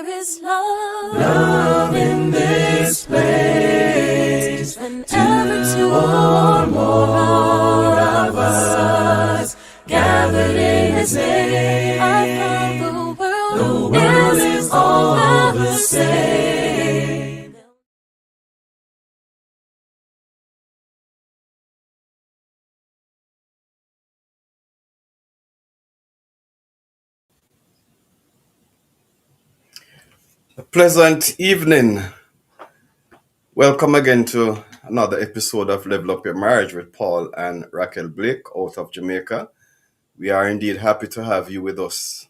There is love in this place. Whenever two or more of us gathered in His name, I thought the world is all the same. A pleasant evening. Welcome again to another episode of Level Up Your Marriage with Paul and Raquel Blake out of Jamaica. We are indeed happy to have you with us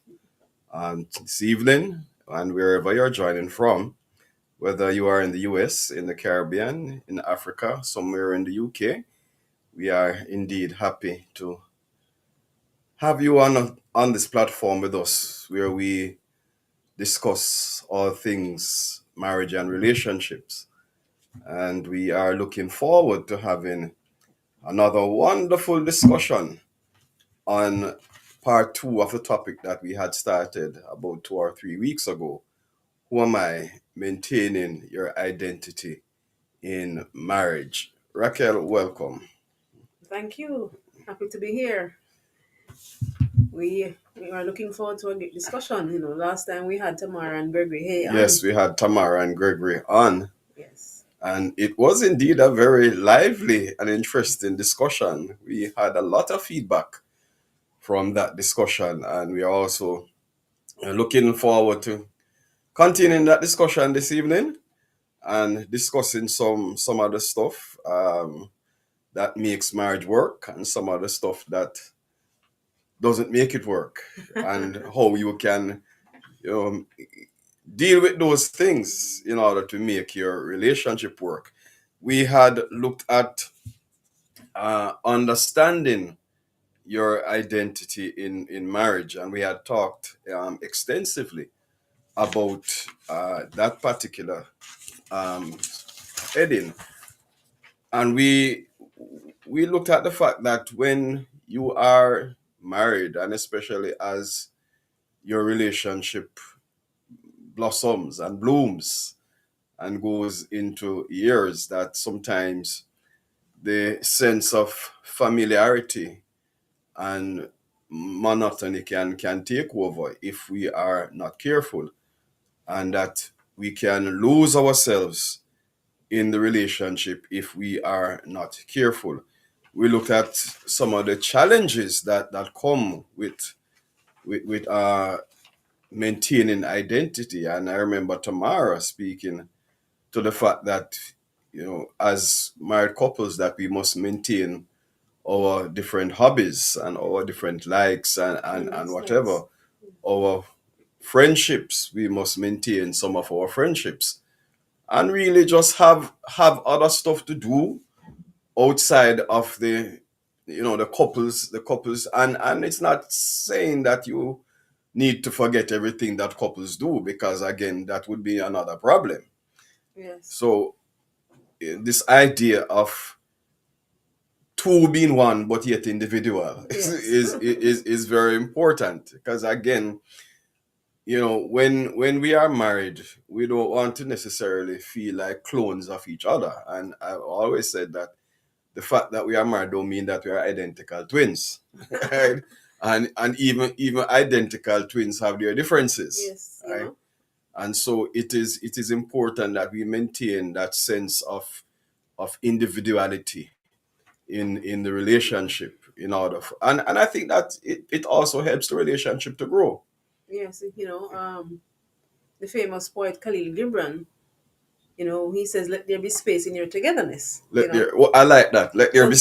this evening and wherever you're joining from, whether you are in the US, in the Caribbean, in Africa, somewhere in the UK. We are indeed happy to have you on this platform with us where we discuss all things marriage and relationships. And we are looking forward to having another wonderful discussion on part two of the topic that we had started about 2 or 3 weeks ago. Who am I? Maintaining your identity in marriage. Raquel, welcome. Thank you. Happy to be here. We are looking forward to a good discussion. Last time we had Tamara and Gregory. Hey, Yes, we had Tamara and Gregory on, yes. and it was indeed a very lively and interesting discussion. We had a lot of feedback from that discussion, and we are also looking forward to continuing that discussion this evening and discussing some other stuff that makes marriage work and some other stuff that doesn't make it work and how you can deal with those things in order to make your relationship work. We had looked at understanding your identity in marriage, and we had talked extensively about that particular heading. And we looked at the fact that when you are married, and especially as your relationship blossoms and blooms and goes into years, that sometimes the sense of familiarity and monotony can take over if we are not careful, and that we can lose ourselves in the relationship if we are not careful. We looked at some of the challenges that come with maintaining identity, and I remember Tamara speaking to the fact that as married couples that we must maintain our different hobbies and our different likes and whatever. Our friendships, we must maintain some of our friendships and really just have other stuff to do outside of the couples, and it's not saying that you need to forget everything that couples do, because again that would be another problem. Yes. So this idea of two being one but yet individual Yes. is very important, because again, when we are married, we don't want to necessarily feel like clones of each other. And I've always said that the fact that we are married don't mean that we are identical twins. Right? And even identical twins have their differences. Yes. Right? And so it is important that we maintain that sense of individuality in the relationship, in order and I think that it also helps the relationship to grow. Yes. The famous poet Khalil Gibran. He says, "Let there be space in your togetherness." I like that. Let there be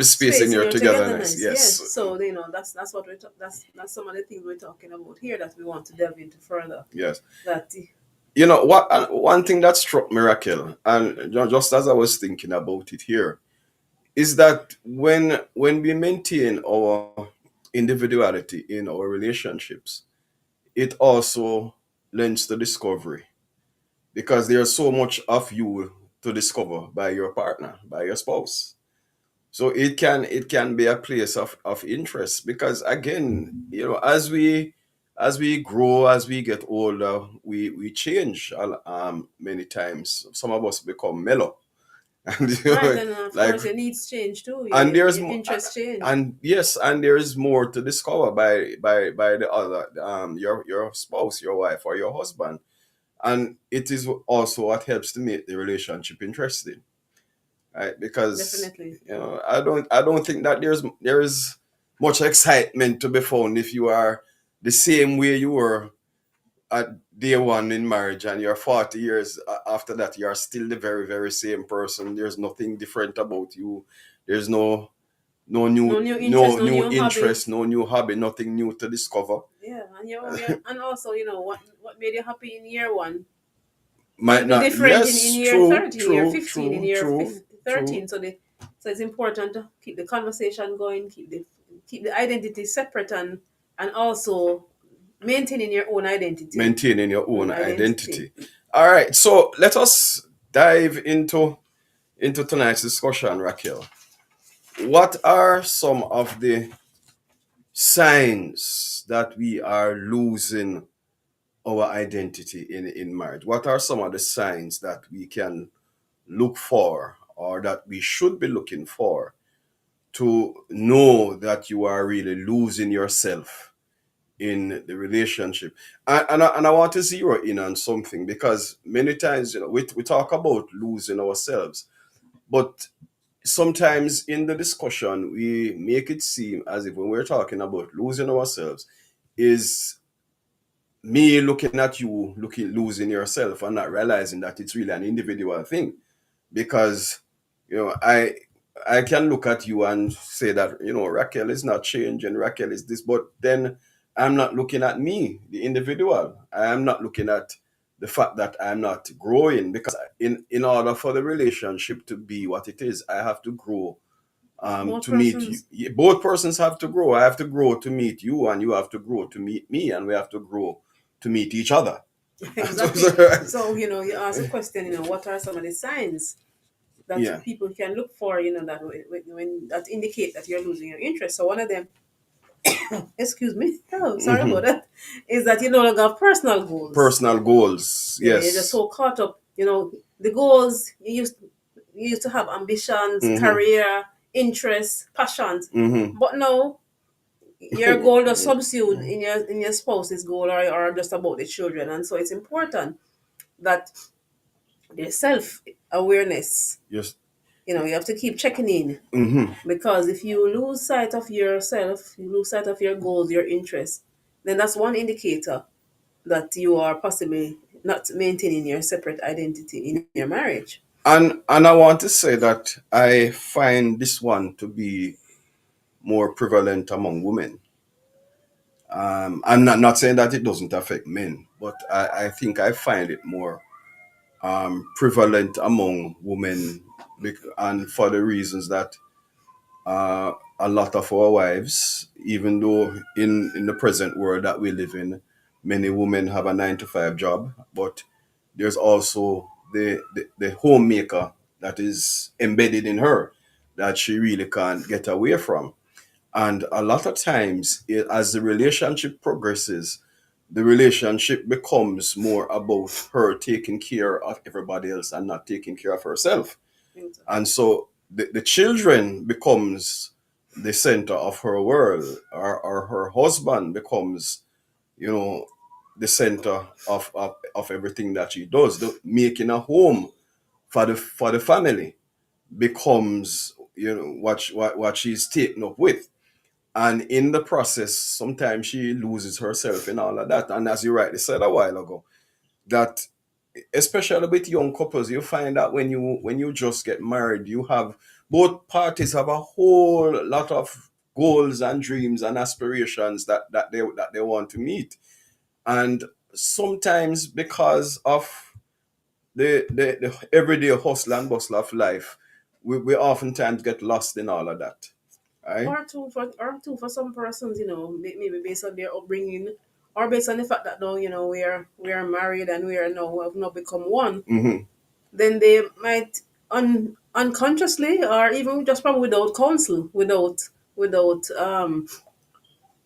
space in your togetherness. togetherness. Yes. So that's what that's some of the things we're talking about here that we want to delve into further. Yes. That What one thing that struck me, Raquel, and just as I was thinking about it here, is that when we maintain our individuality in our relationships, it also lends to discovery, because there's so much of you to discover by your partner, by your spouse. So it can be a place of interest, because again, as we as we grow, as we get older, we change many times. Some of us become mellow. And Right, and of like, course your needs change too. and there's Your interests change. and yes, and there is more to discover by the other, your spouse, your wife, or your husband. And it is also what helps to make the relationship interesting, right? Because Definitely. I don't think that there is much excitement to be found if you are the same way you were at day one in marriage, and you're 40 years after that, you're still the very, very same person. There's nothing different about you. There's no No new new interest, no no new new hobby. interest, no new hobby, nothing new to discover. Yeah, and and also, what made you happy in year one Might could be not. different in Yes, year true, 30, in year true, 15, in true, year true, true. 13. So it's important to keep the conversation going, keep the identity separate, and also maintaining your own identity. Maintaining your own Identity. identity. All right, so let us dive into tonight's discussion, Raquel. What are some of the signs that we are losing our identity in marriage? What are some of the signs that we can look for, or that we should be looking for, to know that you are really losing yourself in the relationship? And I want to zero in on something, because many times, we talk about losing ourselves, but sometimes in the discussion we make it seem as if when we're talking about losing ourselves, is me looking at you losing yourself, and not realizing that it's really an individual thing. Because I can look at you and say that, Raquel is not changing, Raquel is this, but then I'm not looking at me, the individual. I am not looking at the fact that I'm not growing, because in order for the relationship to be what it is, I have to grow, Both to meet you. persons. Both persons have to grow. I have to grow to meet you, and you have to grow to meet me, and we have to grow to meet each other. Exactly. So, you ask a question, what are some of the signs that Yeah. people can look for, that when that indicate that you're losing your interest. So one of them, excuse me, oh, sorry Hmm. about that, is that you no longer have personal goals. Personal goals, Yeah, you're just yes. so caught up. The goals you used to have ambitions, Hmm. career, interests, passions, Hmm. but now your goal just subsumed in your spouse's goal, or just about the children, and so it's important that there's self awareness. Yes. You have to keep checking in, Hmm. because if you lose sight of yourself, you lose sight of your goals, your interests, then that's one indicator that you are possibly not maintaining your separate identity in your marriage. And I want to say that I find this one to be more prevalent among women. I'm not saying that it doesn't affect men, but I think I find it more prevalent among women, and for the reasons that a lot of our wives, even though in the present world that we live in, many women have a 9 to 5 job, but there's also the homemaker that is embedded in her, that she really can't get away from. And a lot of times, as the relationship progresses, the relationship becomes more about her taking care of everybody else and not taking care of herself. And so the children becomes the center of her world, or her husband becomes, you know, the center of everything that she does. Making a home for the family becomes, what she's taken up with. And in the process, sometimes she loses herself in all of that. And as you rightly said a while ago, that especially with young couples, you find that when you just get married, you have both parties have a whole lot of goals and dreams and aspirations that they want to meet. And sometimes, because of the everyday hustle and bustle of life, we oftentimes get lost in all of that. Right? Or two for some persons, maybe based on their upbringing, or based on the fact that now, we are married, and we have now become one. Hmm. Then they might unconsciously, or even just probably without counsel, without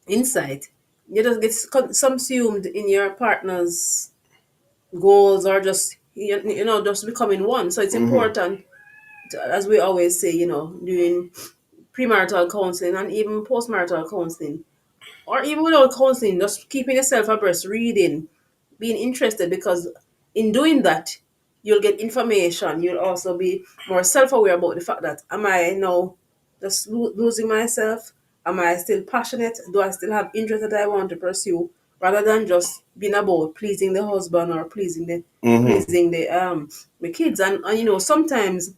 insight, you just get subsumed in your partner's goals, or just just becoming one. So it's important, as we always say, doing premarital counseling and even postmarital counseling, or even without counseling, just keeping yourself abreast, reading, being interested, because in doing that, you'll get information. You'll also be more self-aware about the fact that, am I now just losing myself? Am I still passionate? Do I still have interest that I want to pursue, rather than just being about pleasing the husband or pleasing the kids? And sometimes,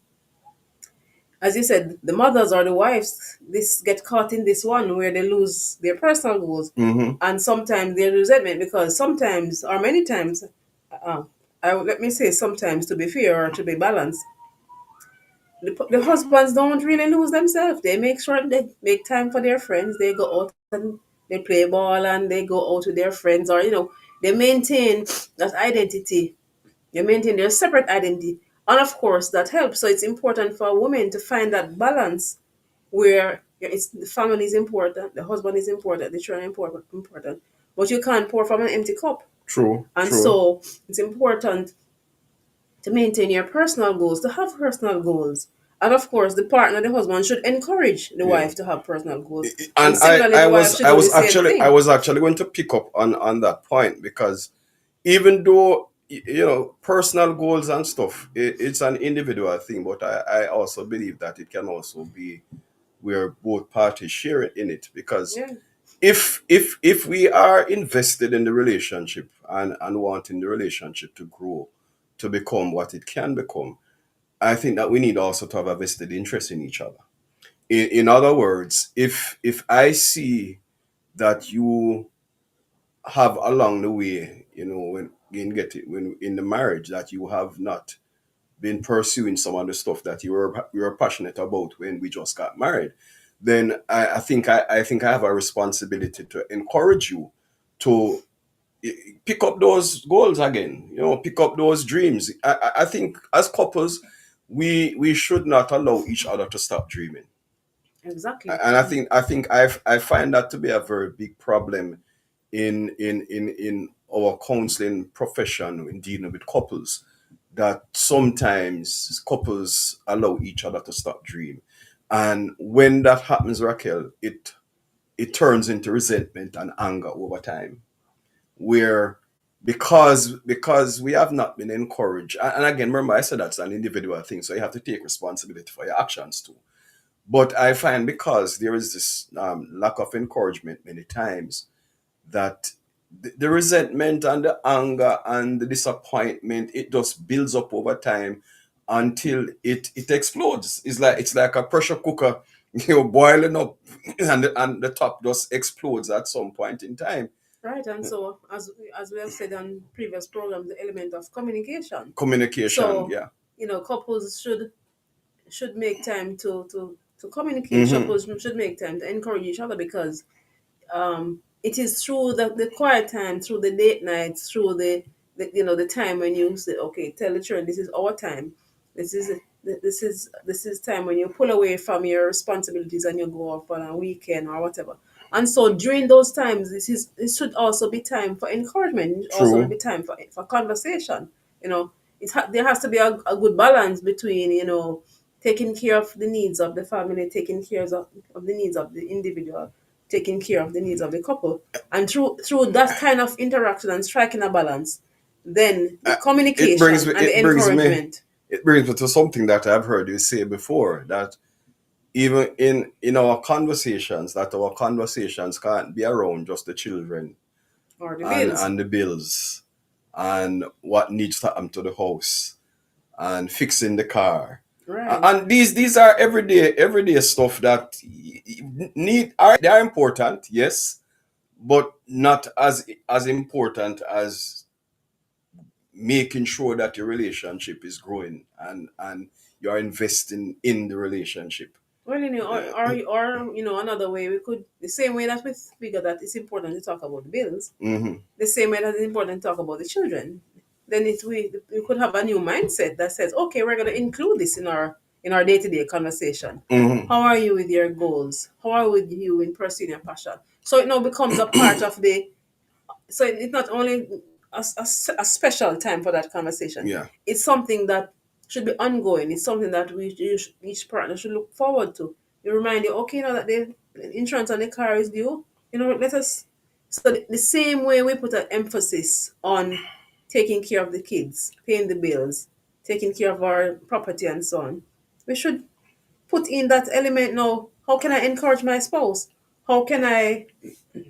as you said, the mothers or the wives, this get caught in this one where they lose their personal goals, and sometimes their resentment, because sometimes, or many times, uh, let me say sometimes, to be fair or to be balanced, the husbands don't really lose themselves. They make sure they make time for their friends. They go out and they play ball and they go out with their friends, or they maintain that identity. They maintain their separate identity, and of course that helps. So it's important for a woman to find that balance where it's the family is important, the husband is important, the children important, but you can't pour from an empty cup. True, And true. so it's important to maintain your personal goals, to have personal goals. And of course, the partner, the husband, should encourage the Yeah. wife to have personal goals. And And similarly, the wife should I do the was same actually I thing. was actually going to pick up on that point, because even though personal goals and stuff, it's an individual thing, but I also believe that it can also be where both parties share in it, because Yeah, if we are invested in the relationship, and wanting the relationship to grow, to become what it can become, I think that we need also to have a vested interest in each other. In other words, if I see that you have along the way, when in the marriage, that you have not been pursuing some of the stuff that you were passionate about when we just got married, then I think I have a responsibility to encourage you to pick up those goals again. Pick up those dreams. I think as couples, we should not allow each other to stop dreaming. exactly. And I find that to be a very big problem in our counseling profession, in dealing with couples, that sometimes couples allow each other to stop dream. And when that happens, Raquel, it turns into resentment and anger over time, where, because we have not been encouraged. And again, remember, I said that's an individual thing, so you have to take responsibility for your actions too. But I find, because there is this lack of encouragement many times, that the resentment and the anger and the disappointment, it just builds up over time until it explodes. It's like a pressure cooker, boiling up, and the top just explodes at some point in time. Right. And so, as we have said on previous programs, the element of communication. Communication, So, yeah. couples should make time to communicate. Hmm. Couples should make time to encourage each other, because it is through the quiet time, through the date nights, through the time when you say, okay, tell the children, this is our time. This is time when you pull away from your responsibilities and you go off on a weekend or whatever. And so during those times, this should also be time for encouragement. It also will True. be time for conversation. You know, there has to be a good balance between taking care of the needs of the family, taking care of the needs of the individual, taking care of the needs of the couple. And through that kind of interaction and striking a balance, then the it brings communication me and the it brings me encouragement. it brings me to something that I've heard you say before, that even in our conversations can't be around just the children, Or the and bills. and the bills, and what needs to happen to the house, and fixing the car. Right. And these are everyday stuff that they are important, yes, but not as important as making sure that your relationship is growing, and you're investing in the relationship. Well, or another way, we could, the same way that we figure that it's important to talk about the bills, Hmm. the same way that it's important to talk about the children. Then we could have a new mindset that says, okay, we're going to include this in our day-to-day conversation. Hmm. How are you with your goals? How are you in pursuing your passion? So it now becomes a part of the. So it's not only a special time for that conversation. Yeah. It's something that should be ongoing. It's something that each partner should look forward to. You remind you, okay, that the insurance on the car is due. Let us. So the same way we put an emphasis on taking care of the kids, paying the bills, taking care of our property and so on, we should put in that element now. How can I encourage my spouse? How can I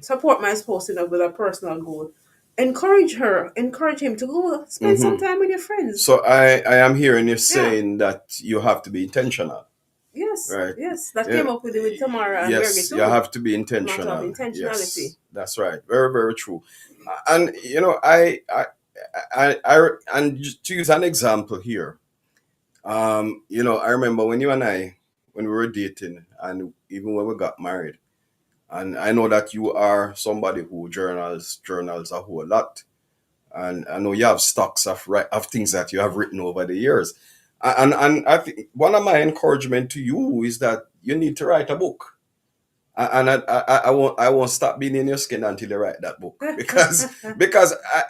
support my spouse with a personal goal? Encourage him to go spend some time with your friends. So I am hearing you Yeah. saying that you have to be intentional, Yes. right? Yes. That Yeah. came up with Tamara and Bergie Yes, you too. have to be The matter of intentional. intentionality. Yes, that's right. Very, very true. And and to use an example here, I remember when you and I, when we were dating, and even when we got married, and I know that you are somebody who journals a whole lot, and I know you have stocks of things that you have written over the years, and I think one of my encouragement to you is that you need to write a book. And I won't stop being in your skin until you write that book, because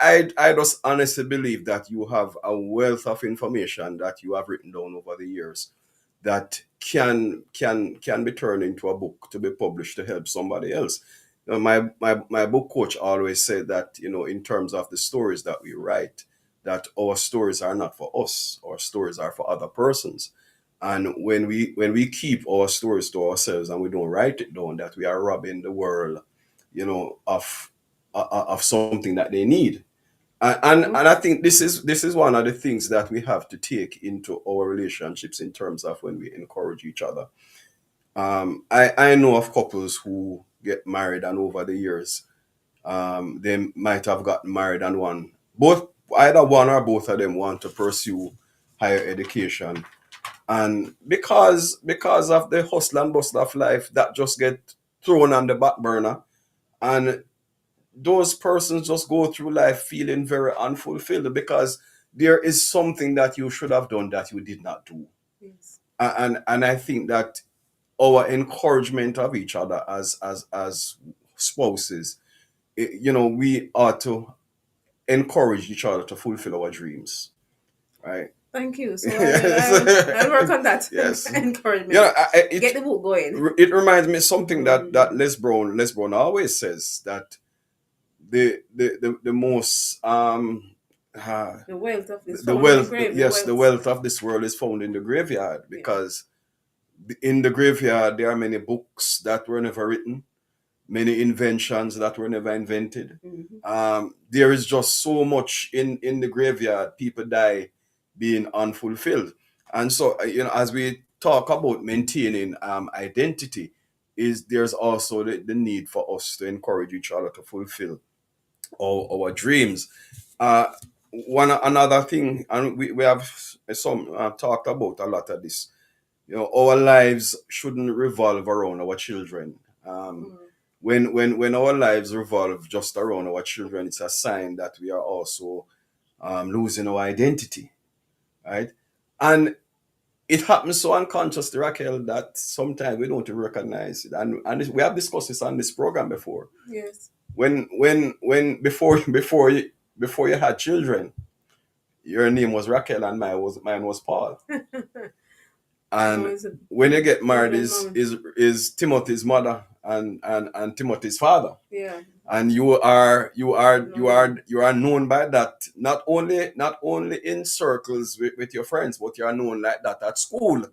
I just honestly believe that you have a wealth of information that you have written down over the years that can be turned into a book to be published to help somebody else. My book coach always said that, in terms of the stories that we write, that our stories are not for us, our stories are for other persons. And when we keep our stories to ourselves and we don't write it down, that we are robbing the world, of something that they need. And I think this is one of the things that we have to take into our relationships in terms of when we encourage each other. I know of couples who get married, and over the years, they might have gotten married, and either one or both of them want to pursue higher education, and because of the hustle and bustle of life, that just get thrown on the back burner, and those persons just go through life feeling very unfulfilled because there is something that you should have done that you did not do. Yes. And I think that our encouragement of each other as spouses, we ought to encourage each other to fulfill our dreams, right? Thank you. So Yes. I'll work on that. Yes. Encouragement. Get the book going. It reminds me of something that Les Brown always says, that the most The wealth of this the found in the wealth grave. yes, the wealth of this world is found in the graveyard, because in the graveyard there are many books that were never written, many inventions that were never invented. There is just so much in the graveyard. People die being unfulfilled. And so, as we talk about maintaining identity, there's also the need for us to encourage each other to fulfill our dreams. uh One another thing, and we have some talked about a lot of this. Our lives shouldn't revolve around our children. When our lives revolve just around our children, it's a sign that we are also losing our identity, right? And it happens so unconsciously, Raquel, that sometimes we don't even recognize it. And we have discussed this on this program before. Yes. When before you had children, your name was Raquel and mine was Paul. And when you get married, is Timothy's mother and Timothy's father. Yeah. And you are known by that, not only in circles with your friends, but you are known like that at school.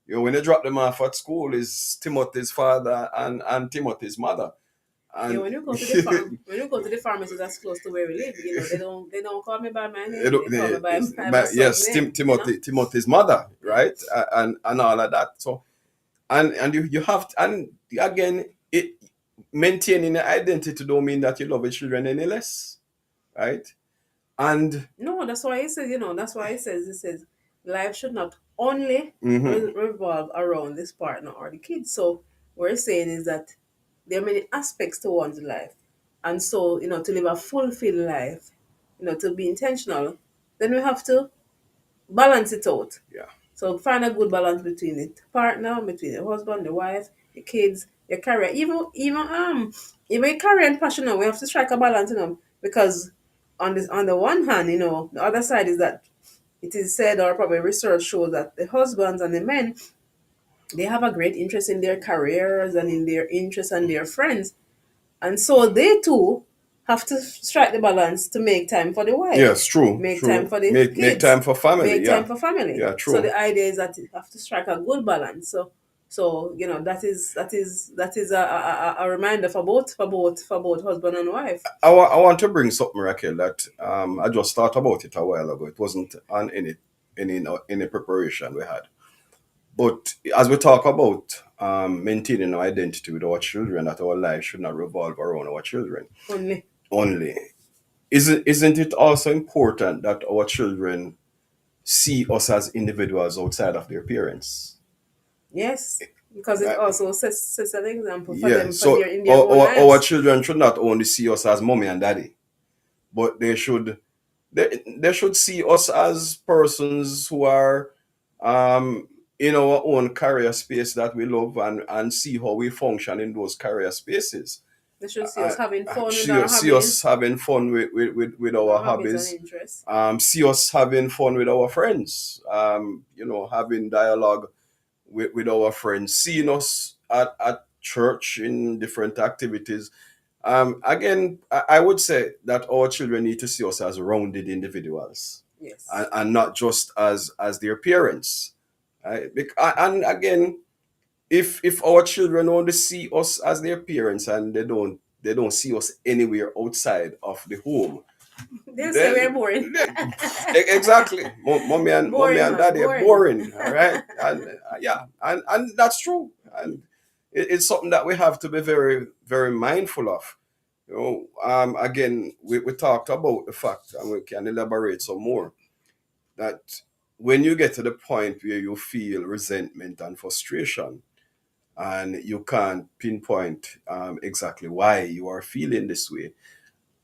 When you drop them off at school, is Timothy's father and Timothy's mother. And when you go to the farm, pharmacy that's close to where we live, they don't call me by my name. They call me by my son's name. Timothy's mother, right? And all of that. So and you have to, and again, it maintaining the identity don't mean that you love your children any less, right? And No, that's why it says, it says life should not only revolve around this partner or the kids. So what we're saying is that there are many aspects to one's life. And so, to live a fulfilled life, to be intentional, then we have to balance it out. yeah, So find a good balance between the partner, between the husband, the wife, the kids, your career, even your career and passion. We have to strike a balance, because on the one hand, the other side is that it is said, or probably research shows, that the husbands and the men, they have a great interest in their careers and in their interests and their friends, and so they too have to strike the balance to make time for the wife, Yes, true, make time true. for the Make kids, time for family. make time Yeah, for family. yeah, So true. the idea is that you have to strike a good balance. So that is a reminder for both husband and wife. I want to bring something, Raquel, that I just thought about it a while ago. It wasn't on any preparation we had. But as we talk about maintaining our identity with our children, that our life should not revolve around our children Only. only, isn't it also important that our children see us as individuals outside of their parents? Yes, because it Right? also sets an example for Yeah. them for So their in their own our lives. children should not only see us as mommy and daddy, but they should see us as persons who are um, in our own career space that we love, and see how we function in those career spaces. They should see us having fun with See us having fun with our our hobbies and hobbies. interests. See us having fun with our friends. Having dialogue with our friends. Seeing us at church in different activities. Again, I would say that our children need to see us as rounded individuals, Yes. and not just as their parents. Right? And again, if our children only see us as their parents, and they don't see us anywhere outside of the home, They'll say we're then boring. exactly, mommy Boring, and man, daddy are boring. boring. All right, and yeah, and that's true, and it's something that we have to be very, very mindful of. Again, we talked about the fact, and we can elaborate some more, that when you get to the point where you feel resentment and frustration, and you can't pinpoint exactly why you are feeling this way.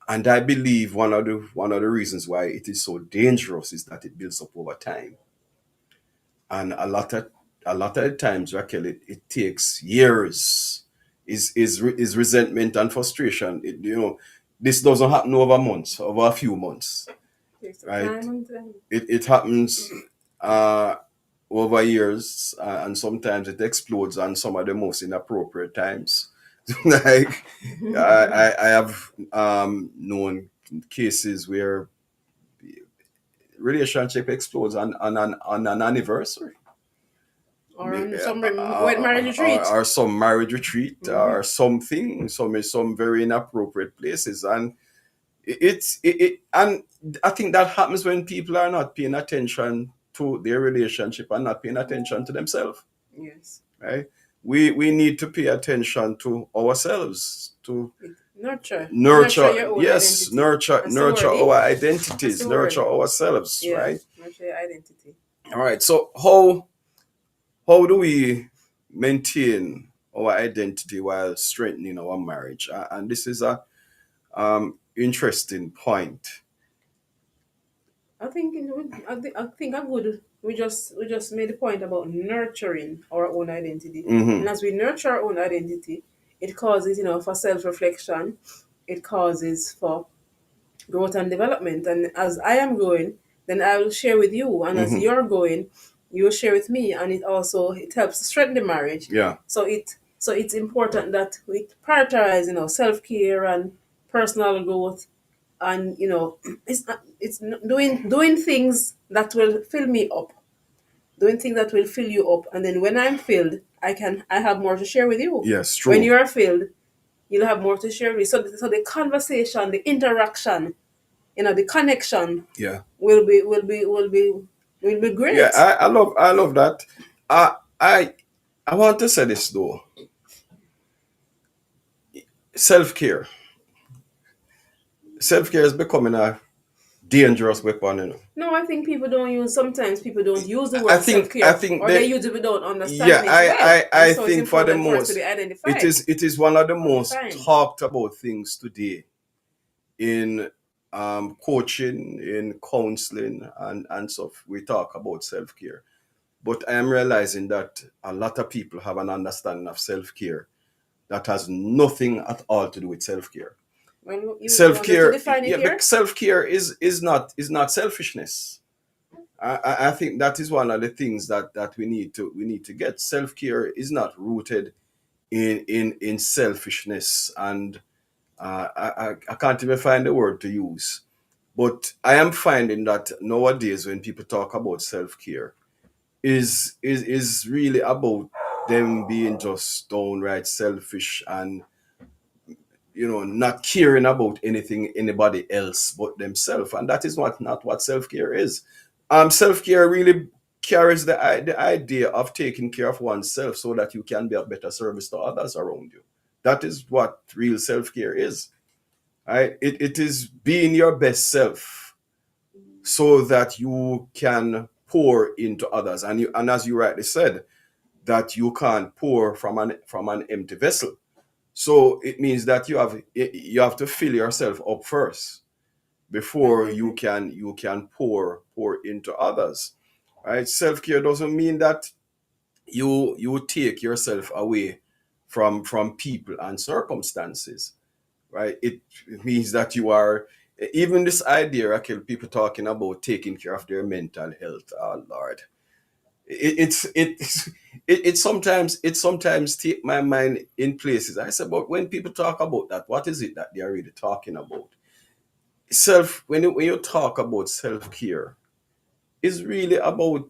And I believe one of the reasons why it is so dangerous is that it builds up over time. And a lot of the times, Raquel, it takes years. Is resentment and frustration. This doesn't happen over months, over a few months, Takes some right? time and time. It happens uh, over years, and sometimes it explodes on some of the most inappropriate times. Like I have known cases where relationship explodes on an anniversary, Or on some wet marriage retreat. or some marriage retreat, Mm-hmm. or something, some very inappropriate places. And and I think that happens when people are not paying attention to their relationship and not paying attention to themselves, Yes. right? We need to pay attention to ourselves, to Nurture nurture, your own yes, identity. That's the nurture word, eh? our That's identities, the nurture word. ourselves, Yeah. right? Nurture your identity. All right. So how do we maintain our identity while strengthening our marriage? And this is a interesting point. I think a good. We just made the point about nurturing our own identity, Hmm. and as we nurture our own identity, it causes for self reflection, it causes for growth and development. And as I am growing, then I will share with you, and as Hmm. you're going, you will share with me, and it helps to strengthen the marriage. Yeah. So it's important that we prioritize self care and personal growth, and it's doing things that will fill me up, doing things that will fill you up, and then when I'm filled, I have more to share with you. Yes. When True. you are filled, you'll have more to share with you. So the conversation, the interaction, the connection Yeah. will be Yeah. great. I love that. I I I want to say this though. Self care. Self care is becoming a dangerous weapon. No, I think sometimes people don't use the I word self think I care, think or they that use it without yeah, understanding it well, and I so it's think for the important for us to be most, it identified is one of the or most defined. talked about things today in coaching, in counseling, and stuff. We talk about self care, but I am realizing that a lot of people have an understanding of self care that has nothing at all to do with self-care. Well, you Self-care, wanted to define it here? self-care is not selfishness. I think that is one of the things that we need to get. Self-care is not rooted in selfishness, and I can't even find the word to use. But I am finding that nowadays when people talk about self-care, is really about them being just downright selfish and not caring about anybody else but themselves, and that is not what self-care is. Self-care really carries the idea of taking care of oneself so that you can be of better service to others around you. That is what real self-care is, right? It is being your best self so that you can pour into others, and as you rightly said, that you can't pour from an empty vessel. So it means that you have to fill yourself up first before you can pour into others, right? Self-care doesn't mean that you take yourself away from people and circumstances, right? It means that you are, even this idea, Raquel, people talking about taking care of their mental health. Oh Lord, it sometimes take my mind in places. I said, but when people talk about that, what is it that they are really talking about? When you talk about self-care, is really about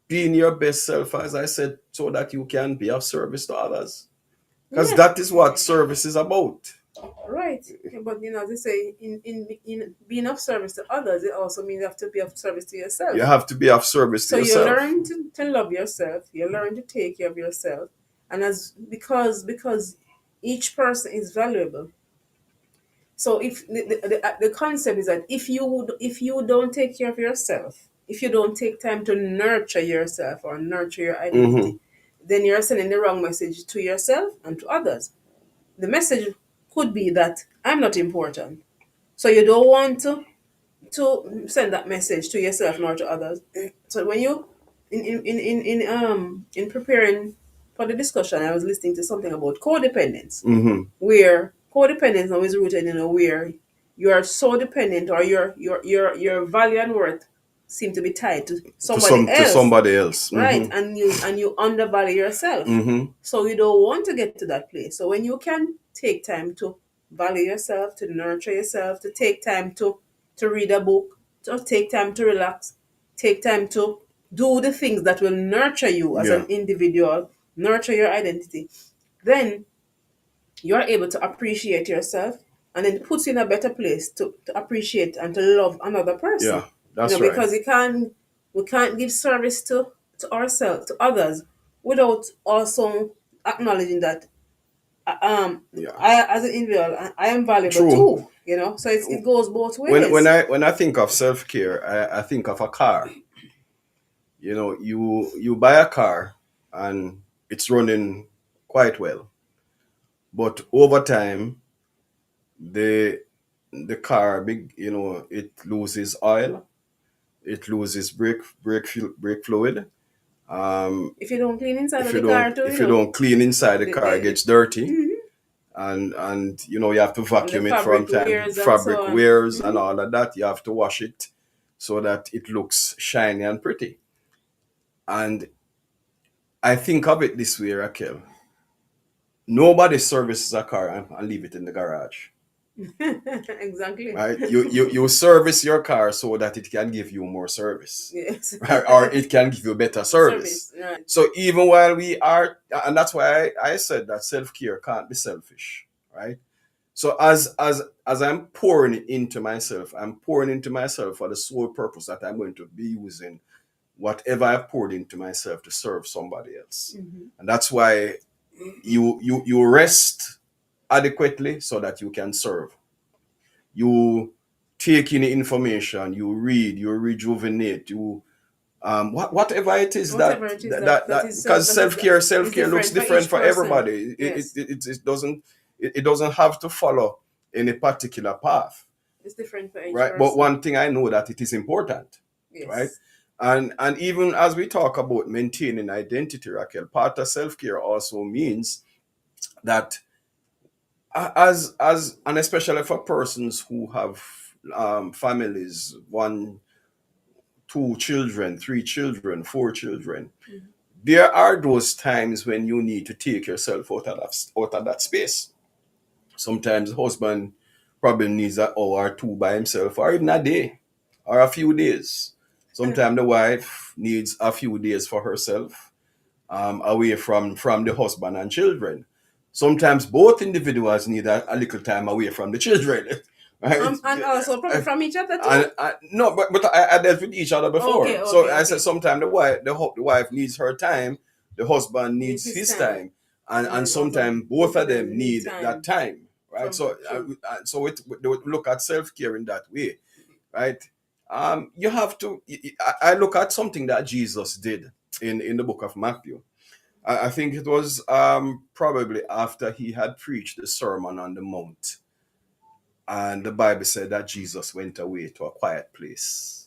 being your best self, as I said, so that you can be of service to others, because Yeah. that is what service is about. Right. But they say in being of service to others, it also means you have to be of service to yourself. You have to be of service So to you yourself. learn to love yourself. You learn to take care of yourself, and because each person is valuable. So if the concept is that if you don't take care of yourself, if you don't take time to nurture yourself or nurture your identity, then you're sending the wrong message to yourself and to others. The message could be that I'm not important. So you don't want to send that message to yourself nor to others. So when you in preparing for the discussion, I was listening to something about codependence, where codependence now is rooted in a where you are so dependent, or your value and worth seem to be tied to somebody To else. somebody else. Right, and you undervalue yourself. So you don't want to get to that place. So when you can take time to value yourself, to nurture yourself, to take time to read a book, to take time to relax, take time to do the things that will nurture you as Yeah. an individual, nurture your identity, then you're able to appreciate yourself, and then it puts you in a better place to appreciate and to love another person. Yeah, that's right. Because we can't give service to ourselves, to others, without also acknowledging that Yeah. I, as an individual, I am valuable True. too. So it goes both ways. When I think of self-care, I think of a car. You buy a car and it's running quite well, but over time the car it loses oil, it loses brake fluid. If you don't clean inside If of you the car don't too, if you don't clean inside, the car gets dirty, Mhm. and you have to vacuum it from fabric time. wears and Fabric so on. wears and all of that. You have to wash it so that it looks shiny and pretty. And I think of it this way, Raquel. Nobody services a car and leave it in the garage. Exactly. Right? You service your car so that it can give you more service. Yes. Right? Or it can give you better service. Right. So even while we are, and that's why I said that self-care can't be selfish, right? So as I'm pouring into myself, I'm pouring into myself for the sole purpose that I'm going to be using whatever I poured into myself to serve somebody else. And that's why you rest adequately so that you can serve. You take in information, you read, you rejuvenate, you whatever it is Whatever it is that is because self-care looks different for each person. everybody. Yes. It doesn't have to follow any particular path, It's different for each right? person. But one thing I know that it is important. Yes. Right? And even as we talk about maintaining identity, Raquel, part of self-care also means that as and especially for persons who have families, 1, 2 children, 3 children, 4 children, there are those times when you need to take yourself out of that space. Sometimes the husband probably needs an hour or two by himself, or even a day, or a few days. Sometimes the wife needs a few days for herself, away from the husband and children. Sometimes both individuals need a little time away from the children, right? And also probably from each other too. No, but I dealt with each other before. Okay, So okay, I said okay. sometimes the wife needs her time, the husband needs Needs his his time, time. and And then sometimes also both of them need that time, right? from So we look at self care in that way, right? You have to. I look at something that Jesus did in the book of Matthew. I think it was probably after he had preached the Sermon on the Mount, and the Bible said that Jesus went away to a quiet place.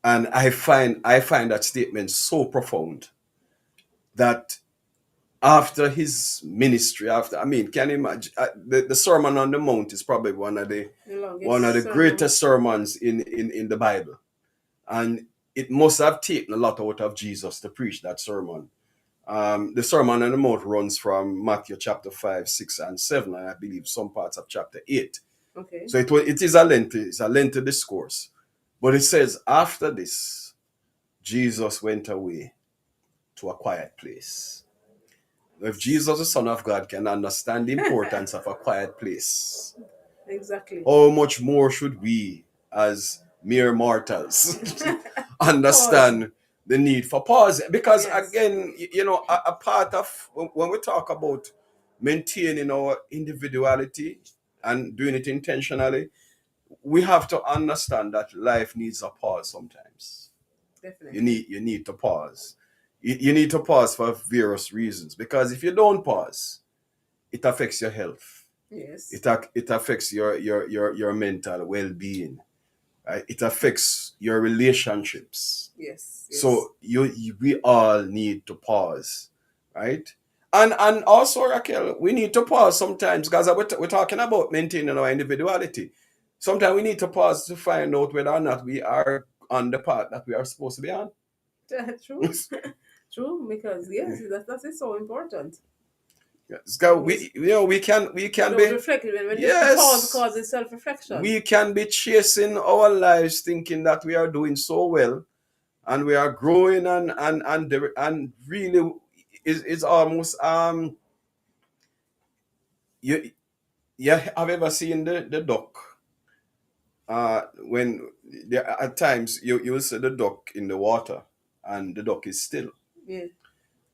And I find that statement so profound that after his ministry, can you imagine the Sermon on the Mount is probably one of the greatest sermons in the Bible, and it must have taken a lot out of Jesus to preach that sermon. The Sermon on the Mount runs from Matthew chapter 5, 6, and 7, and I believe some parts of chapter 8. Okay. So it is a lengthy discourse. But it says, after this, Jesus went away to a quiet place. If Jesus, the Son of God, can understand the importance of a quiet place, Exactly. how much more should we, as mere mortals, understand the need for pause? Because again, a part of when we talk about maintaining our individuality and doing it intentionally, we have to understand that life needs a pause sometimes. Definitely. You need to pause. You need to pause for various reasons, because if you don't pause, it affects your health. Yes. It affects your mental well-being. Right? It affects your relationships. Yes. So we all need to pause, right? And also, Raquel, we need to pause sometimes, because we're talking about maintaining our individuality. Sometimes we need to pause to find out whether or not we are on the path that we are supposed to be on. True. True, because yes, that is so important. Yes, we can be reflect when yes, pause causes self-reflection. we can be chasing our lives thinking that we are doing so well and we are growing and really it's almost you have ever seen the duck when there at times you will see the duck in the water and the duck is still, Yeah.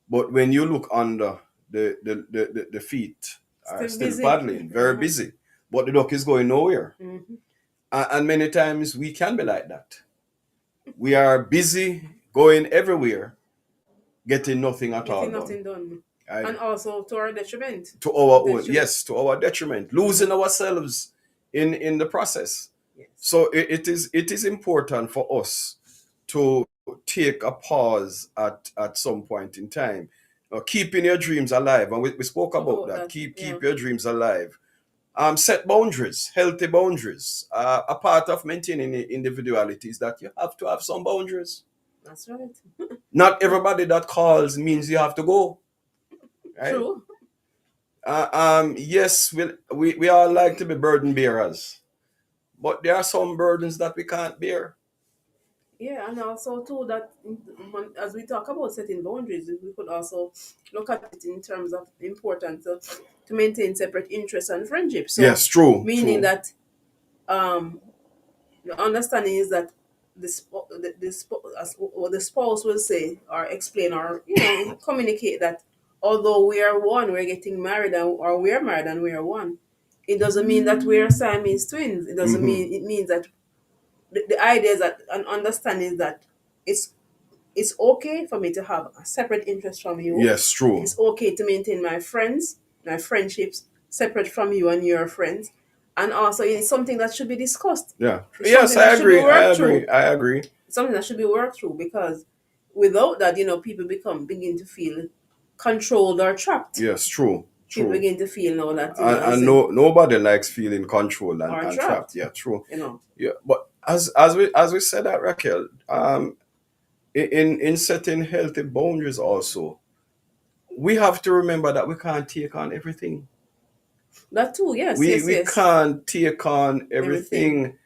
but when you look under the feet are still busy. paddling, very busy, but the duck is going nowhere. Mm-hmm. And many times we can be like that. We are busy going everywhere, getting nothing at all Nothing done. Right? And also to our detriment. To our own, yes, to our detriment, losing ourselves in the process. Yes. So it is important for us to take a pause at some point in time. Keeping your dreams alive, and we spoke about that. Keep your dreams alive. Set boundaries, healthy boundaries. A part of maintaining individuality is that you have to have some boundaries. That's right. Not everybody that calls means you have to go. Right? True. Yes, we all like to be burden bearers, but there are some burdens that we can't bear. Yeah, and also too that as we talk about setting boundaries, we could also look at it in terms of the importance of to maintain separate interests and friendships. So Yes, true. Meaning that the understanding is that the spouse will say or explain or communicate that although we are one, we're getting married or we are married and we are one. It doesn't mean that we are Siamese twins. It doesn't mean it means that the idea is that an understanding is that it's it's okay for me to have a separate interest from you. Yes, true. It's okay to maintain my friendships separate from you and your friends. And also it's something that should be discussed. Yeah. It's Yes, something I that should be agree. worked through. I agree. Something that should be worked through because without that, people begin to feel controlled or trapped. Yes, true, People true. begin to feel now that, And nobody likes feeling controlled or and trapped. trapped. Yeah, true. You know, Yeah, but as we said that, Raquel, in setting healthy boundaries also, we have to remember that we can't take on everything. that too. Yes, We yes, we yes. can't take on Everything. everything.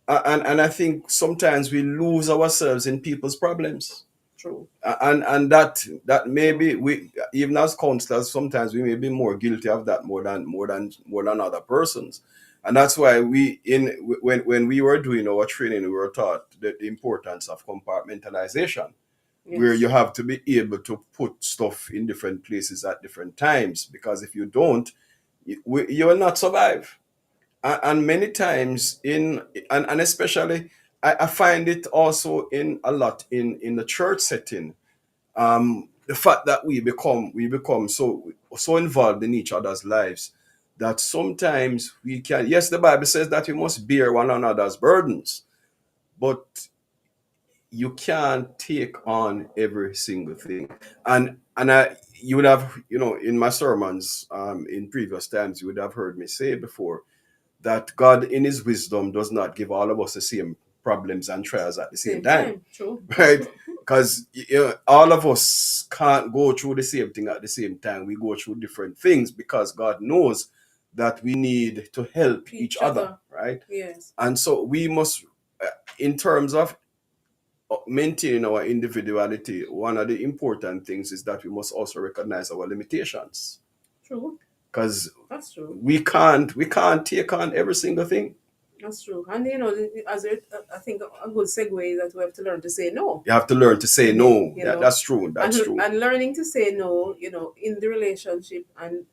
And I think sometimes we lose ourselves in people's problems. True. And that True. maybe we, even as counselors, sometimes we may be more guilty of that more than other persons. And that's why when we were doing our training, we were taught the importance of compartmentalization, where Yes. you have to be able to put stuff in different places at different times, because if you don't, you will not survive. And many times and especially I find it also in a lot in the church setting. The fact that we become so involved in each other's lives, that sometimes we can, yes, the Bible says that we must bear one another's burdens, but you can't take on every single thing. And you would have, in my sermons, in previous times, you would have heard me say before that God in his wisdom does not give all of us the same problems and trials at the same Same time. time. True. Right? Because all of us can't go through the same thing at the same time. We go through different things because God knows that we need to help each Each other, other. right? Yes. And so we must, in terms of maintaining our individuality, one of the important things is that we must also recognize our limitations, True. because That's true. we can't take on every single thing. That's true. And I think a good segue is that we have to learn to say no. You have to learn to say no. You That, know, that's true. and That's true. and learning to say no, in the relationship and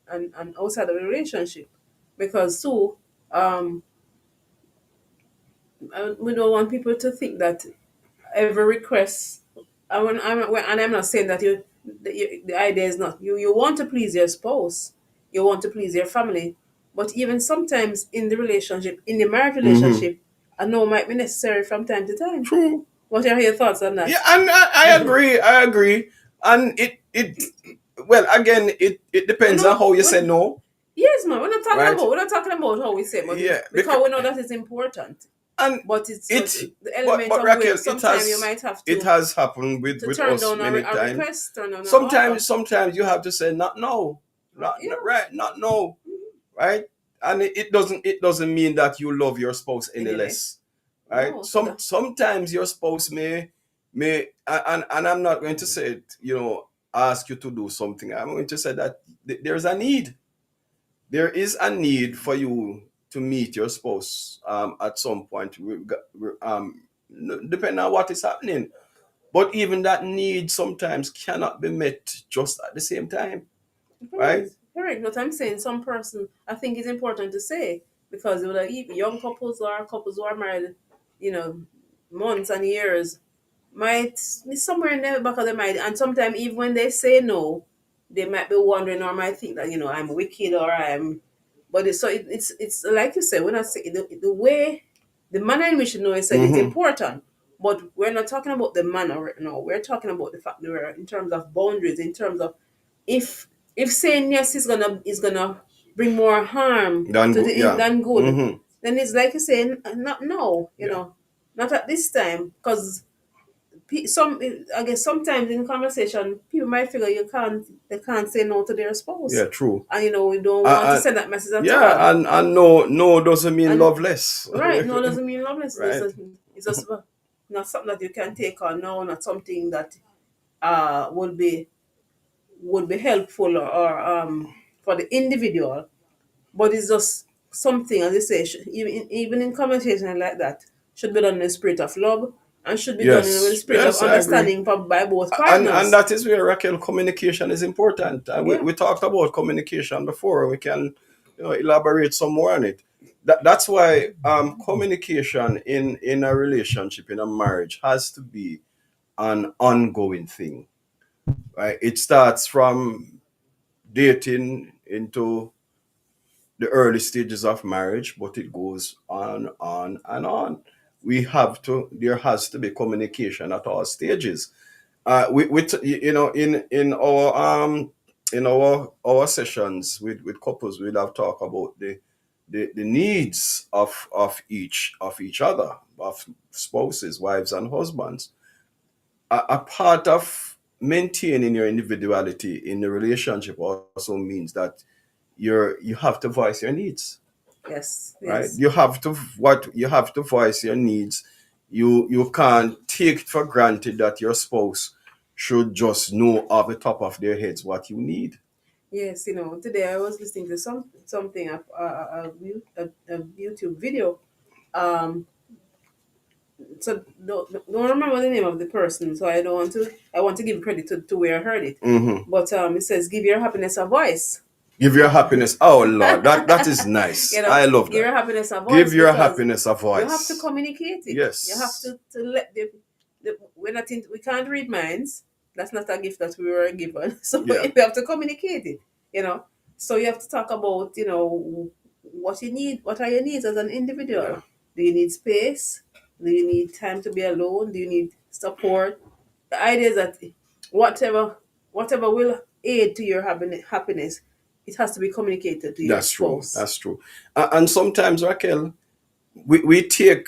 outside of the relationship, because too, um, we don't want people to think that every request. And I'm not saying that the idea is not you want to please your spouse, you want to please your family, but even sometimes in the relationship, in the marriage Hmm. relationship, a no might be necessary from time to time. True. What are your thoughts on Yeah, that? and I agree. I agree. And it well, again, it We're depends on not, how you say we're, no, yes, man. right? We're not talking about how we say, but Yeah, because we know that it's important. and But it's but it the but element but of will. Raquel, it Sometimes you has might have it to has happened with turn us down many a times. request, turn down an offer. Sometimes you have to say not no, not Yeah. right, not no, right? And it doesn't mean that you love your spouse any Any less? less, right? No. Sometimes your spouse may and I'm not going to say it, ask you to do something. I'm going to say that there's a need. There is a need for you to meet your spouse at some point, depending on what is happening. But even that need sometimes cannot be met just at the same time, right? Correct. Correct. But I'm saying some person, I think it's important to say, because with even young couples or couples who are married, you know, months and years, might be somewhere in the back of their mind. And sometimes even when they say no, they might be wondering or might think that, I'm wicked or I'm. But it's like you said, we're not saying the way, the manner in which no is said is Mm-hmm. important. But we're not talking about the manner right now. We're talking about the fact that we're in terms of boundaries, in terms of if if saying yes is gonna bring more harm Then to go, the yeah. than good, Mm-hmm. then it's like you saying not now, Yeah. not at this time, because some I guess sometimes in conversation people might figure they can't say no to their spouse, Yeah, true. and we don't want to And send that message at all. yeah, and no doesn't mean And love less. right, no doesn't mean loveless. Right. It's just not something that you can take on now, not something that would be helpful or for the individual, but it's just something, as I say, even in conversation like that, should be done in the spirit of love and should be done in the Yes, spirit of yes, I agree. understanding by both And partners. that is where, Raquel, communication is important. And we, Yeah. we talked about communication before. We can elaborate some more on it. That's why communication in a relationship, in a marriage, has to be an ongoing thing. Right? It starts from dating into the early stages of marriage, but it goes on, and on. There has to be communication at all stages. In our in our sessions with couples, we'll have talk about the needs of each other, of spouses, wives and husbands. A part of maintaining your individuality in the relationship also means that you have to voice your needs, Yes, right? yes, You have to voice your needs. You can't take it for granted that your spouse should just know off the top of their heads what you need. yes. Today I was listening to something a YouTube video. Um, so don't remember the name of the person, so I don't want to. I want to give credit to where I heard it. Mm-hmm. But it says, "Give your happiness a voice." Give your happiness. Oh Lord, that is nice. You know, I love give that. your happiness a Give voice your because happiness a you have to voice. communicate it. You have Yes. to let we're not in, we can't read minds. That's not a gift that we were given. So Yeah. we have to communicate it. You know. So you have to talk about what you need. What are your needs as an individual? Yeah. Do you need space? Do you need time to be alone? Do you need support? The idea is that whatever whatever will aid to your happiness, it has to be communicated to your That's true. spouse. That's true. And sometimes, Raquel, we take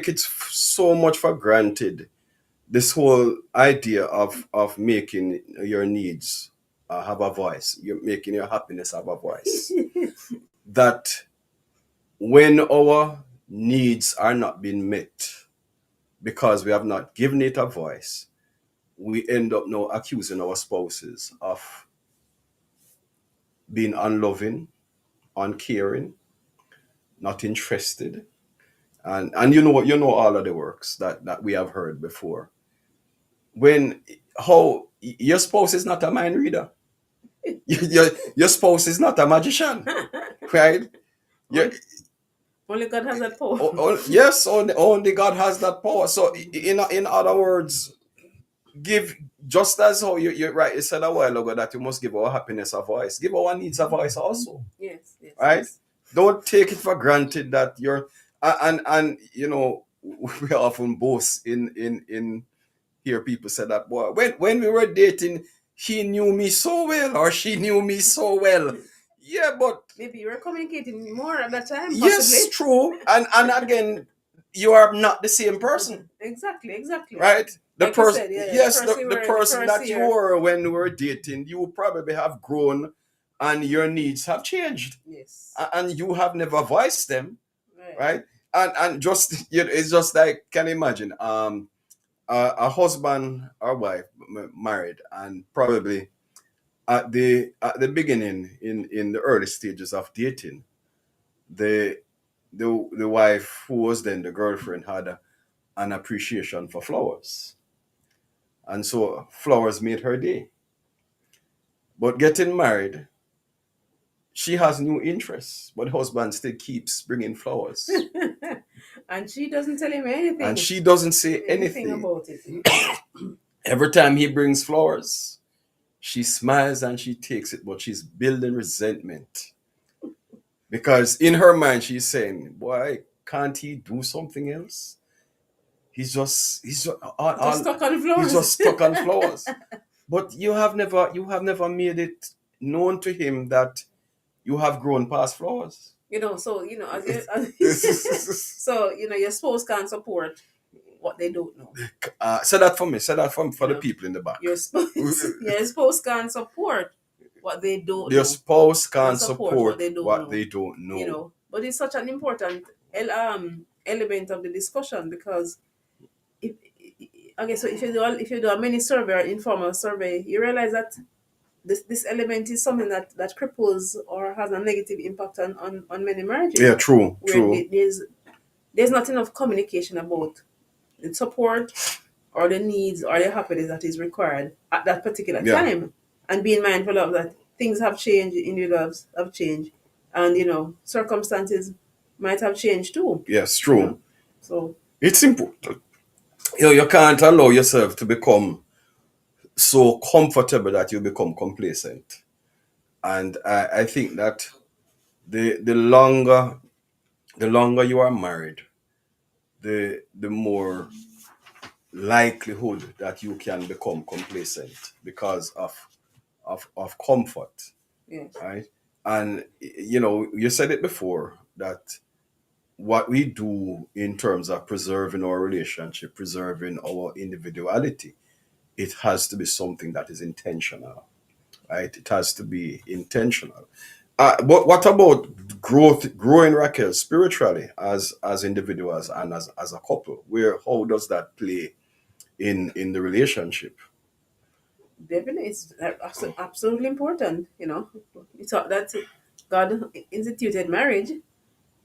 it so much for granted. This whole idea of making your needs have a voice, you're making your happiness have a voice. That when our needs are not being met because we have not given it a voice, we end up now accusing our spouses of being unloving, uncaring, not interested, and you know all of the works that we have heard before. When how your spouse is not a mind reader, your spouse is not a magician, right? Your, Only God has that power. yes, only God has that power. So in other words, give, just as how you're right, you said a while ago that you must give our happiness a voice, give our needs a voice also, Yes, yes, right? yes. Don't take it for granted that you're and we often boast in hear people say that, boy, when we were dating, he knew me so well or she knew me so well. Yeah, but Maybe you were communicating more at that time, yes, possibly. true. And again, you are not the same person, Exactly, exactly. right? The Like you person, said, yeah, the yes, first the year, the person first that you year. were when we were dating, you probably have grown and your needs have changed, Yes. and you have never voiced them, Right. right? And just it's just like, can you imagine a husband or wife married, and probably at the beginning, in the early stages of dating, the the wife, who was then the girlfriend, had an appreciation for flowers, and so flowers made her day. But getting married, she has new interests, but the husband still keeps bringing flowers, And she doesn't tell him and anything, she doesn't say anything anything. about it. Every time he brings flowers, she smiles and she takes it, but she's building resentment because in her mind she's saying, "Why can't he do something else? He's just Just stuck on he's flowers. just stuck on flowers." But you have never made it known to him that you have grown past flowers. So so your spouse can't support what they don't know. Say that for me. Say that for the Yeah. people in the back. Your spouse can't support what they don't Your know. spouse Can't can't support they don't what know. they don't know. But it's such an important element of the discussion because if okay, so if you do a mini survey or informal survey, you realize that this element is something that cripples or has a negative impact on many marriages. Yeah, true, Where true. there's not enough communication about the support or the needs or the happiness that is required at that particular Yeah. time, and being mindful of that things have changed, individuals have changed, and circumstances might have changed too. Yes, true. So It's important. You can't allow yourself to become so comfortable that you become complacent. And I think that the longer you are married, the more likelihood that you can become complacent because of of comfort, Yes. right? And you said it before that what we do in terms of preserving our relationship, preserving our individuality, it has to be something that is intentional, right? It has to be intentional. But what about growing, Raquel, spiritually as individuals and as a couple? Where how does that play in the relationship? Definitely, it's absolutely important. We thought that God instituted marriage,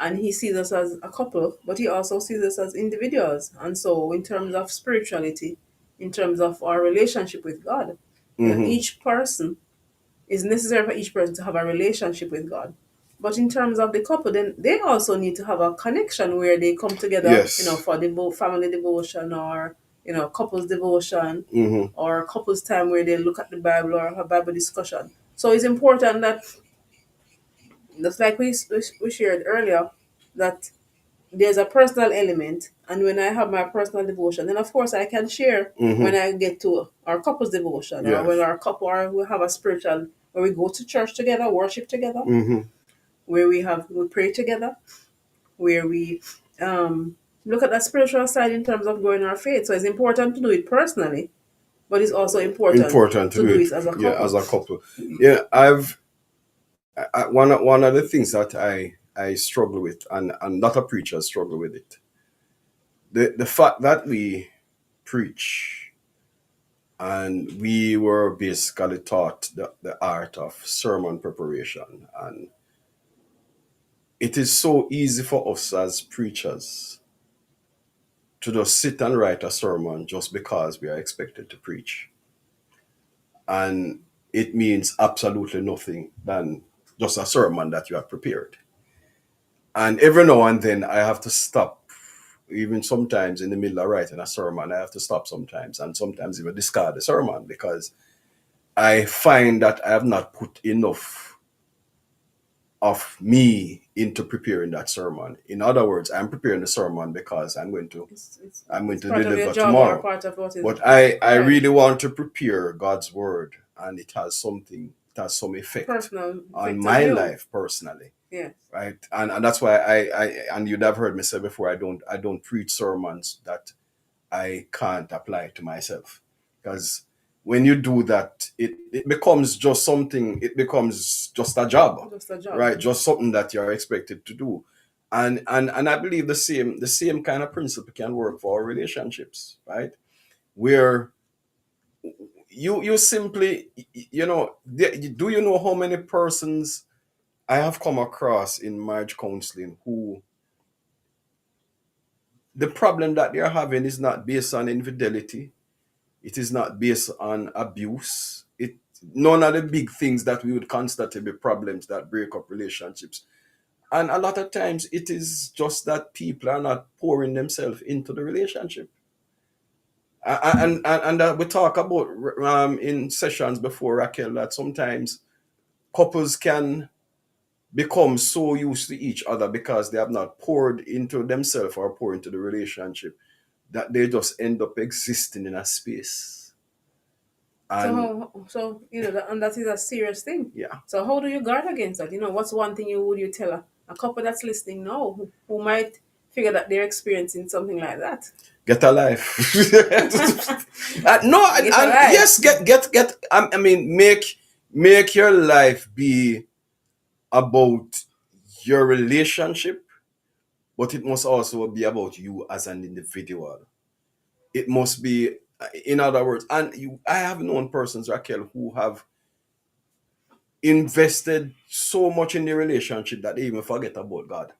and He sees us as a couple, but He also sees us as individuals. And so, in terms of spirituality, in terms of our relationship with God, Hmm. each person is necessary for each person to have a relationship with God. But in terms of the couple, then they also need to have a connection where they come together, Yes. for the family devotion, or couples devotion, Hmm. or couples time where they look at the Bible or have Bible discussion. So it's important that, just like we shared earlier, that there's a personal element, and when I have my personal devotion, then of course I can share Hmm. when I get to our couples devotion, or when Yes. our couple, or we have a spiritual, where we go to church together, worship together, Hmm. where we pray together, where we look at that spiritual side in terms of growing our faith. So it's important to do it personally, but it's also important Important to to do do it, it as a yeah, as couple. a couple. Yeah, one of the things that I struggle with, and a lot of preachers struggle with it, the fact that we preach and we were basically taught the art of sermon preparation, and it is so easy for us as preachers to just sit and write a sermon just because we are expected to preach, and it means absolutely nothing than just a sermon that you have prepared. And every now and then I have to stop, even sometimes in the middle of writing a sermon. I have to stop sometimes, and sometimes even discard the sermon, because I find that I have not put enough of me into preparing that sermon. In other words, I'm preparing the sermon because It's, it's, I'm going it's to part of your deliver job, or tomorrow. part of what is But I right. really want to prepare God's word, and it has some effect Personal on effect on my you. life personally. Yes. Right. And that's why I and you'd have heard me say before, I don't preach sermons that I can't apply to myself. Because when you do that, it becomes just something, it becomes just a job, Just a job. right? Just something that you're expected to do. And I believe the same kind of principle can work for our relationships, right? Where you simply, do you know how many persons I have come across in marriage counseling who the problem that they're having is not based on infidelity. It is not based on abuse. None of the big things that we would consider to be problems that break up relationships. And a lot of times it is just that people are not pouring themselves into the relationship. And we talk about in sessions before, Raquel, that sometimes couples can become so used to each other because they have not poured into themselves or poured into the relationship, that they just end up existing in a space. And And that is a serious thing. yeah, So how do you guard against that? What's one thing you tell a couple that's listening now, who might figure that they're experiencing something like that? get a life. No, Get a and life. yes, get. I mean, make your life be about your relationship, but it must also be about you as an individual. It must be, in other words, I have known persons, Raquel, who have invested so much in the relationship that they even forget about God.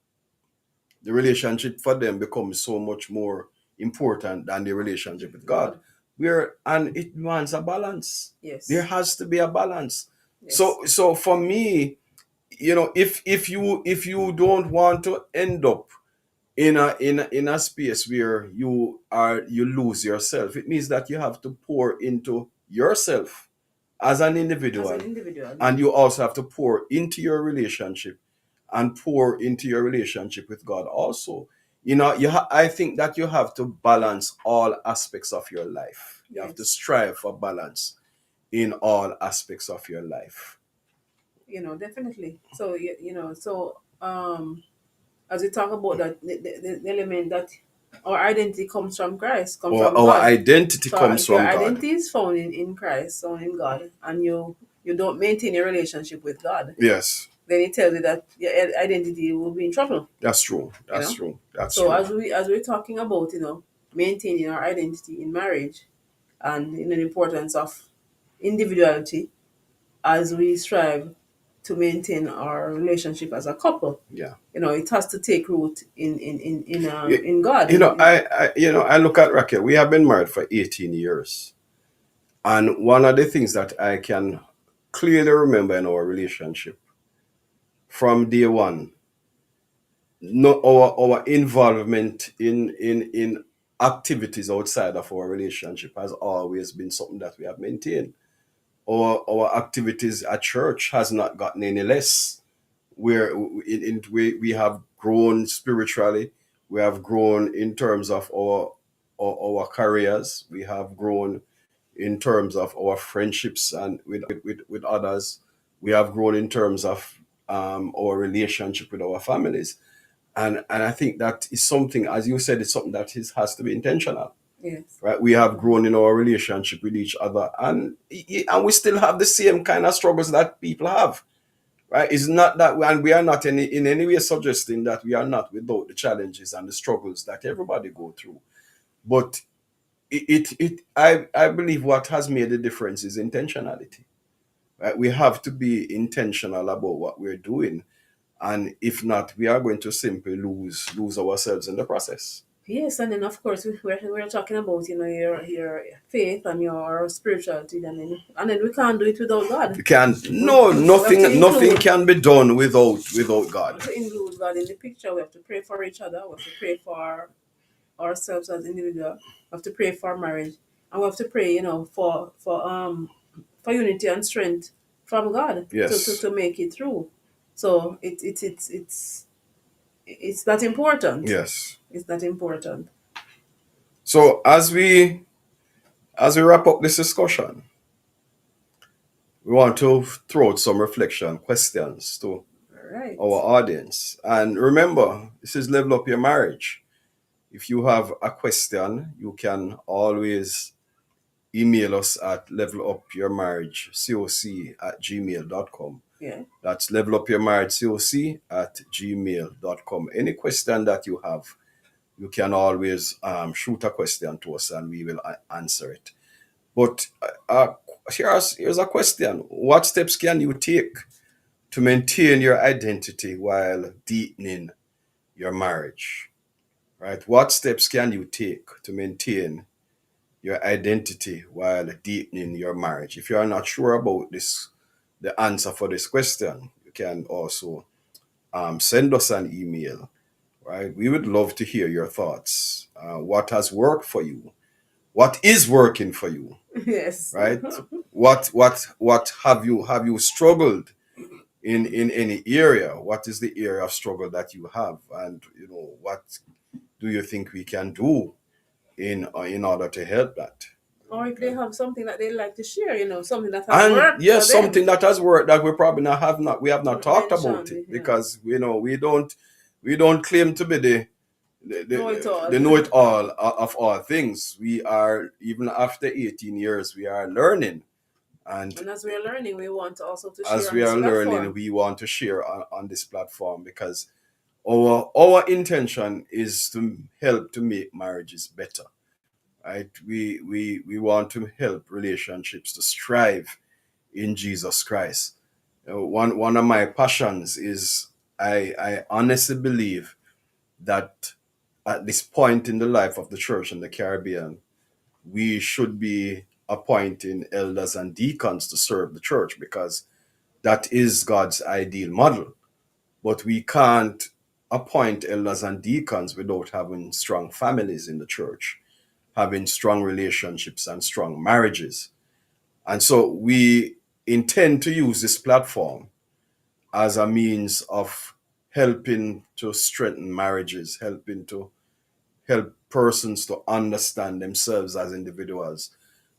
The relationship for them becomes so much more important than the relationship with God. God. And it wants a balance. There Yes. has to be a balance. Yes. So for me, if you don't want to end up in a space where you lose yourself, it means that you have to pour into yourself as an As an individual, individual. and you also have to pour into your relationship, and pour into your relationship with God also. I think that you have to balance all aspects of your life. You have to Yes. strive for balance in all aspects of your life. Definitely. So as we talk about that, the element that our identity comes from Christ, come Or from our God. identity So comes if your from God. identity is found in Christ, found in God, and you don't maintain a relationship with God, Yes, then it tells you that your identity will be in trouble. that's true. You That's know. true. That's So true. as we're talking about maintaining our identity in marriage, and the importance of individuality as we strive to maintain our relationship as a couple, Yeah. it has to take root in Y- in God. I look at Raquel. We have been married for 18 years. And one of the things that I can clearly remember in our relationship from day one, no, our involvement in activities outside of our relationship has always been something that we have maintained. Our activities at church has not gotten any less. We have grown spiritually. We have grown in terms of our careers. We have grown in terms of our friendships and with others. We have grown in terms of our relationship with our families. And I think that is something, as you said, it's something that has to be intentional. Yes. Right? We have grown in our relationship with each other, and we still have the same kind of struggles that people have. Right? It's not that, and we are not in any way suggesting that we are not without the challenges and the struggles that everybody go through. But I believe what has made the difference is intentionality. Right? We have to be intentional about what we're doing, and if not, we are going to simply lose ourselves in the process. Yes, and then of course we're talking about your faith and your spirituality, and then we can't do it without God. You can no We have to nothing include can be done without we God. have to include God in the picture. We have to pray for each other. We have to pray for ourselves as individuals. We have to pray for marriage, and we have to pray, for unity and strength from God Yes. to make it through. So it's that important. Yes. It's that important. So as we wrap up this discussion, we want to throw out some reflection questions to All right. our audience. And remember, this is Level Up Your Marriage. If you have a question, you can always email us at levelupyourmarriagecoc@gmail.com. Yeah. That's levelupyourmarriagecoc@gmail.com. Any question that you have, you can always shoot a question to us and we will answer it. But here's a question. What steps can you take to maintain your identity while deepening your marriage? Right? What steps can you take to maintain your identity while deepening your marriage? If you are not sure about this, the answer for this question, you can also send us an email. Right? We would love to hear your thoughts. What has worked for you? What is working for you? Yes. Right? What have you struggled in any area? What is the area of struggle that you have, and what do you think we can do in order to help that? Or if they have something that they like to share, something that has And worked for yes, them. something that has worked that we probably not have not we have not talked about it, Mention, because we don't claim to be know it all. the know it all of all things. We are, even after 18 years, we are learning, and And as we're learning, we want also to share as on we this are learning, platform. we want to share on this platform, because our intention is to help to make marriages better. Right? We want to help relationships to strive in Jesus Christ. One of my passions is, I honestly believe that at this point in the life of the church in the Caribbean, we should be appointing elders and deacons to serve the church, because that is God's ideal model. But we can't appoint elders and deacons without having strong families in the church, having strong relationships and strong marriages. And so we intend to use this platform as a means of helping to strengthen marriages, helping to help persons to understand themselves as individuals,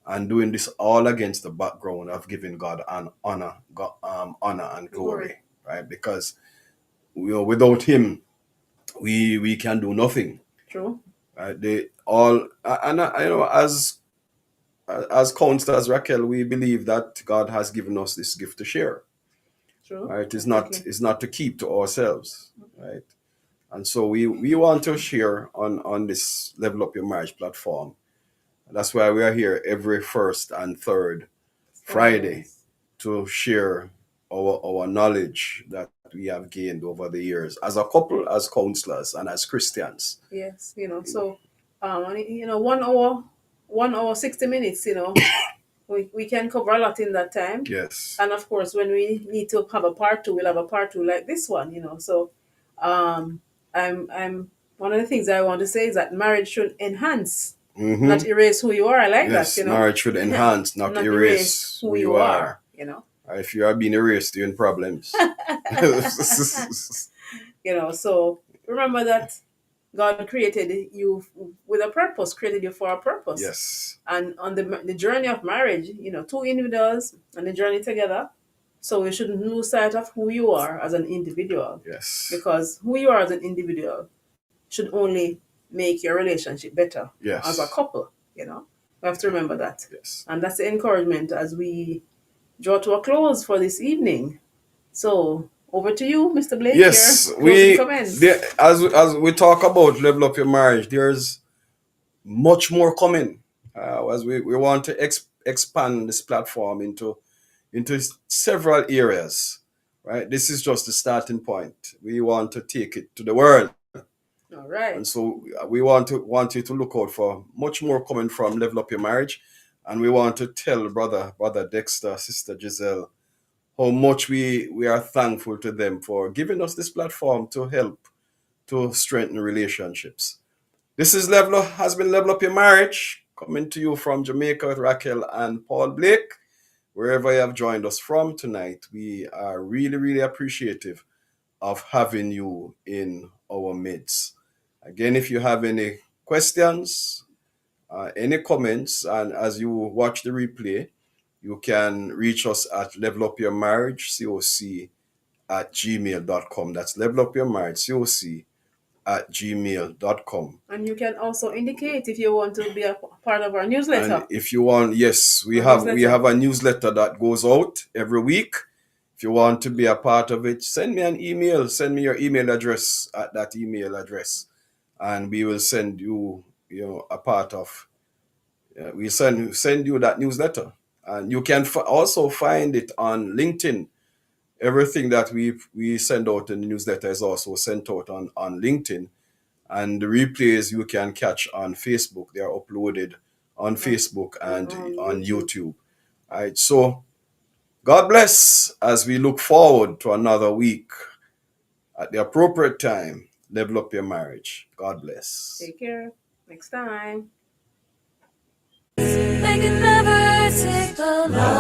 and doing this all against the background of giving God an honor and glory, right? Because without Him, we can do nothing. True. Right? They all and as counselors, Raquel, we believe that God has given us this gift to share. True. Right? Exactly. It's not to keep to ourselves, right? And so we want to share on this Level Up Your Marriage platform. That's why we are here every first and third Friday to share our knowledge that we have gained over the years as a couple, as counselors, and as Christians. Yes, so 1 hour 60 minutes, we can cover a lot in that time. Yes. And of course, when we need to have a part two, we'll have a part two like this one, So I'm one of the things I want to say is that marriage should enhance, not erase who you are. I like Yes, that, marriage should enhance, not erase who you are. If you are being erased, you're in problems. So remember that God created you with a purpose, created you for a purpose. Yes. And on the journey of marriage, two individuals on the journey together. So we shouldn't lose sight of who you are as an individual. Yes. Because who you are as an individual should only make your relationship better. Yes. As a couple, We have to remember that. Yes. And that's the encouragement as we draw to a close for this evening. So over to you, Mr. Blake. Yes, as we talk about Level Up Your Marriage, there's much more coming. As we want to expand this platform into several areas. Right, this is just the starting point. We want to take it to the world. All right. And so we want you to look out for much more coming from Level Up Your Marriage, and we want to tell brother Dexter, sister Giselle, how much we are thankful to them for giving us this platform to help to strengthen relationships. This has been Level Up Your Marriage, coming to you from Jamaica with Raquel and Paul Blake. Wherever you have joined us from tonight, we are really, really appreciative of having you in our midst. Again, if you have any questions, any comments, and as you watch the replay, you can reach us at levelupyourmarriagecoc@gmail.com. That's levelupyourmarriagecoc@gmail.com. And you can also indicate if you want to be a part of our newsletter. And if you want, yes, we have a newsletter that goes out every week. If you want to be a part of it, send me an email. Send me your email address at that email address, and we will send you, a part of. We send you that newsletter, and you can also find it on LinkedIn. Everything that we send out in the newsletter is also sent out on LinkedIn, and the replays you can catch on Facebook. They are uploaded on Facebook and on YouTube. All right, so God bless as we look forward to another week at the appropriate time. Level Up Your Marriage. God bless. Take care. Next time. They can never take the love